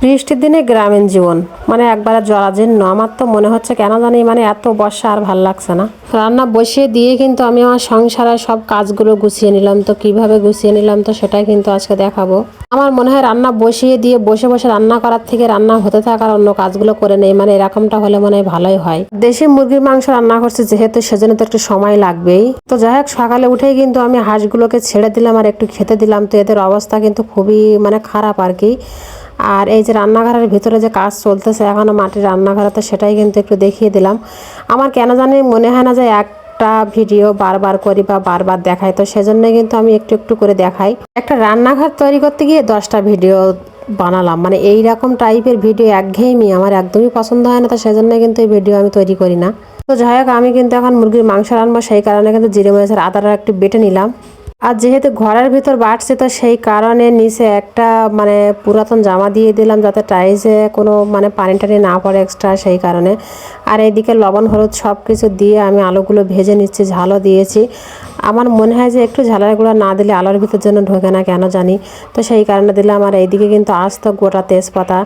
বৃষ্টির দিনে গ্রামীণ জীবন মানে একবারে জরাজীর্ণ। আমার তো মনে হচ্ছে কেন জানি মানে এত বর্ষা আর ভাল লাগছে না। রান্না বসিয়ে দিয়ে কিন্তু আমি আমার সংসারের সব কাজগুলো গুছিয়ে নিলাম। তো কিভাবে গুছিয়ে নিলাম তো সেটাই কিন্তু আজকে দেখাবো। আমার মনে হয় রান্না বসিয়ে দিয়ে বসে বসে রান্না করার থেকে রান্না হতে থাকার অন্য কাজগুলো করে নেই, মানে এরকমটা হলে মনে হয় ভালোই হয়। দেশি মুরগির মাংস রান্না করছে যেহেতু, সেজন্য তো একটু সময় লাগবেই। তো যাই হোক, সকালে উঠেই কিন্তু আমি হাঁসগুলোকে ছেড়ে দিলাম আর একটু খেতে দিলাম। তো এদের অবস্থা কিন্তু খুবই মানে খারাপ আর কি। আর এই যে রান্নাঘরের ভিতরে যে কাজ চলতেছে এখনও মাটির রান্নাঘরে, তো সেটাই কিন্তু একটু দেখিয়ে দিলাম। আমার কেন জানি মনে হয় না যে একটা ভিডিও বারবার করি বা বারবার দেখাই, তো সেজন্য কিন্তু আমি একটু একটু করে দেখাই। একটা রান্নাঘর তৈরি করতে গিয়ে 10টা ভিডিও বানালাম, মানে এই রকম টাইপের ভিডিও একঘেয়েমি আমার একদমই পছন্দ হয় না। তো সেজন্য কিন্তু এই ভিডিও আমি তৈরি করি না। তো যাই হোক, আমি কিন্তু এখন মুরগির মাংস রান্না, সেই কারণে কিন্তু জিরে মরিচের আদাটা একটু বেটে নিলাম। আর যেহেতু ঘরের ভিতর বাড়ছে, তো সেই কারণে নিচে একটা মানে পুরাতন জামা দিয়ে দিলাম যাতে টাইসে কোনো মানে পানি টানি না পড়ে এক্সট্রা, সেই কারণে। আর এইদিকে লবণ হলুদ সব কিছু দিয়ে আমি আলুগুলো ভেজে নিচ্ছি, ঝালও দিয়েছি। আমার মনে হয় যে একটু ঝালের গুঁড়া না দিলে আলুর ভিতর জন্য ঢোকে না কেন জানি, তো সেই কারণে দিলাম। আর এইদিকে কিন্তু আস্ত গোটা তেজপাতা,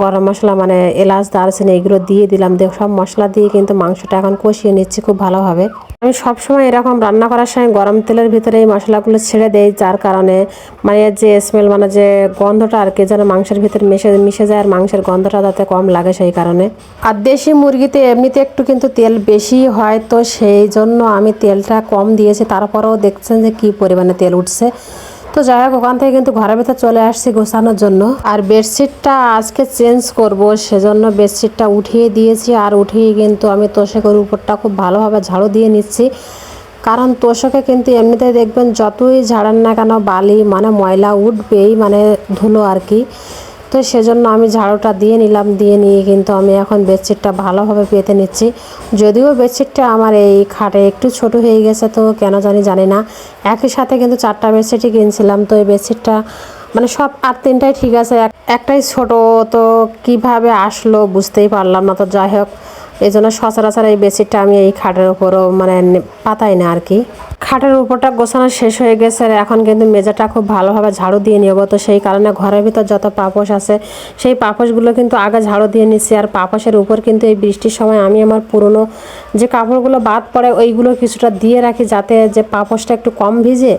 গরম মশলা মানে এলাচ দারচিনি এগুলো দিয়ে দিলাম। সব মশলা দিয়ে কিন্তু মাংসটা এখন কষিয়ে নিচ্ছি খুব ভালোভাবে। আমি সবসময় এরকম রান্না করার সময় গরম তেলের ভিতরে এই মশলাগুলো ছেড়ে দেই, যার কারণে মানে যে স্মেল মানে যে গন্ধটা আর কি যেন মাংসের ভিতরে মিশে যায়, আর মাংসের গন্ধটা যাতে কম লাগে সেই কারণে। আর দেশি মুরগিতে এমনিতে একটু কিন্তু তেল বেশি হয়, তো সেই জন্য আমি তেলটা কম দিয়েছি। তারপরেও দেখছেন যে কি পরিমাণে তেল উঠছে। তো যাই হোক, ওখান থেকে কিন্তু ঘরের ভিতরে চলে আসছি গোছানোর জন্য। আর বেডশিটটা আজকে চেঞ্জ করব, সেজন্য বেডশিটটা উঠিয়ে দিয়েছি। আর উঠিয়ে কিন্তু আমি তোষকের উপরটা খুব ভালোভাবে ঝাড়ু দিয়ে নিচ্ছি, কারণ তোষকে কিন্তু এমনিতেই দেখবেন যতই ঝাড়েন না কেন বালি মানে ময়লা উঠবেই, মানে ধুলো আর কি। তো সেজন্য আমি ঝাড়ুটা দিয়ে নিলাম, দিয়ে নিয়ে কিন্তু আমি এখন বেডশিটটা ভালোভাবে পেতে নিচ্ছি। যদিও বেডশিটটা আমার এই খাটে একটু ছোট হয়ে গেছে, তো কেন জানি না। একই সাথে কিন্তু 4টা বেডশিটই কিনছিলাম, তো এই বেডশিটটা মানে সব আর 3টাই ঠিক আছে, একটাই ছোট। তো কিভাবে আসলো বুঝতেই পারলাম না। তো যাই হোক, এই জন্য সচরাচর এই বেডশিটটা আমি এই খাটের উপরও মানে পাতাই না আর কি। খাটের উপরটা গোছানো শেষ হয়ে গেছে, আর এখন কিন্তু মেঝেটা খুব ভালোভাবে ঝাড়ু দিয়ে নেবো। তো সেই কারণে ঘরের ভিতর যত পাপোশ আছে সেই পাপোশগুলো কিন্তু আগে ঝাড়ু দিয়ে নিচ্ছি। আর পাপোশের উপর কিন্তু এই বৃষ্টির সময় আমি আমার পুরনো যে কাপড়গুলো বাদ পড়ে ওইগুলো কিছুটা দিয়ে রাখি, যাতে যে পাপোশটা একটু কম ভিজে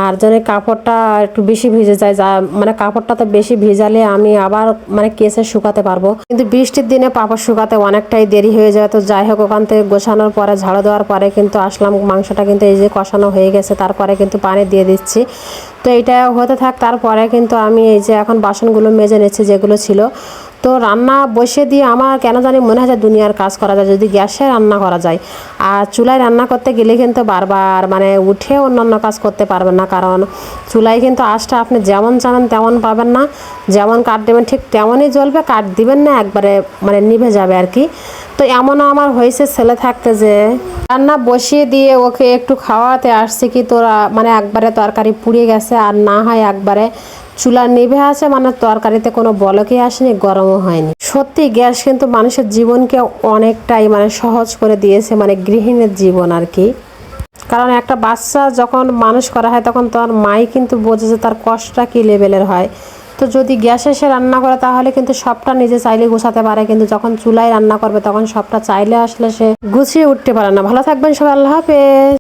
আর যেন কাপড়টা একটু বেশি ভিজে যায়। যা মানে কাপড়টা তো বেশি ভিজালে আমি আবার মানে কেসে শুকাতে পারবো, কিন্তু বৃষ্টির দিনে পাপোশ শুকাতে অনেকটাই দেরি হয়ে যায়। তো যাই হোক, ওখান থেকে গোছানোর পরে ঝাড়ু দেওয়ার পরে কিন্তু আসলাম, মাংসটা কিন্তু এই যে কষানো হয়ে গেছে, তারপরে কিন্তু পানি দিয়ে দিচ্ছি। তো এইটা হতে থাক, তারপরে কিন্তু আমি এই যে এখন বাসনগুলো মেজে নিচ্ছি যেগুলো ছিল। তো রান্না বসে দিয়ে আমার কেন জানি মনে হয় যে দুনিয়ার কাজ করা যায় যদি গ্যাসে রান্না করা যায়। আর চুলায় রান্না করতে গেলে কিন্তু বারবার মানে উঠে অন্যান্য কাজ করতে পারবেন না, কারণ চুলায় কিন্তু আঁচটা আপনি যেমন চান তেমন পাবেন না, যেমন কাঠ দেবেন ঠিক তেমনই জ্বলবে, কাঠ দিবেন না একবারে মানে নিভে যাবে আর কি। তো এমনও আমার হয়েছে ছেলে থাকতে যে রান্না বসিয়ে দিয়ে ওকে একটু খাওয়াতে আসছে কি তোরা মানে একবারে তরকারি পুড়িয়ে গেছে, আর না হয় একবারে চুলা নিভে আছে, মানে তরকারিতে কোনো বলকই আসেনি, গরমও হয়নি। সত্যি গ্যাস কিন্তু মানুষের জীবনকে অনেকটাই মানে সহজ করে দিয়েছে, মানে গৃহিণীর জীবন আর কি। কারণ একটা বাচ্চা যখন মানুষ করা হয় তখন তার মাই কিন্তু বোঝে যে তার কষ্টটা কী লেভেলের হয়। তো যদি গ্যাসে সে রান্না করে তাহলে কিন্তু সবটা নিজে চাইলে গুছাতে পারে, কিন্তু যখন চুলায় রান্না করবে তখন সবটা চাইলে আসলে সে গুছিয়ে উঠতে পারে না। ভালো থাকবেন সবাই, আল্লাহ হাফেজ।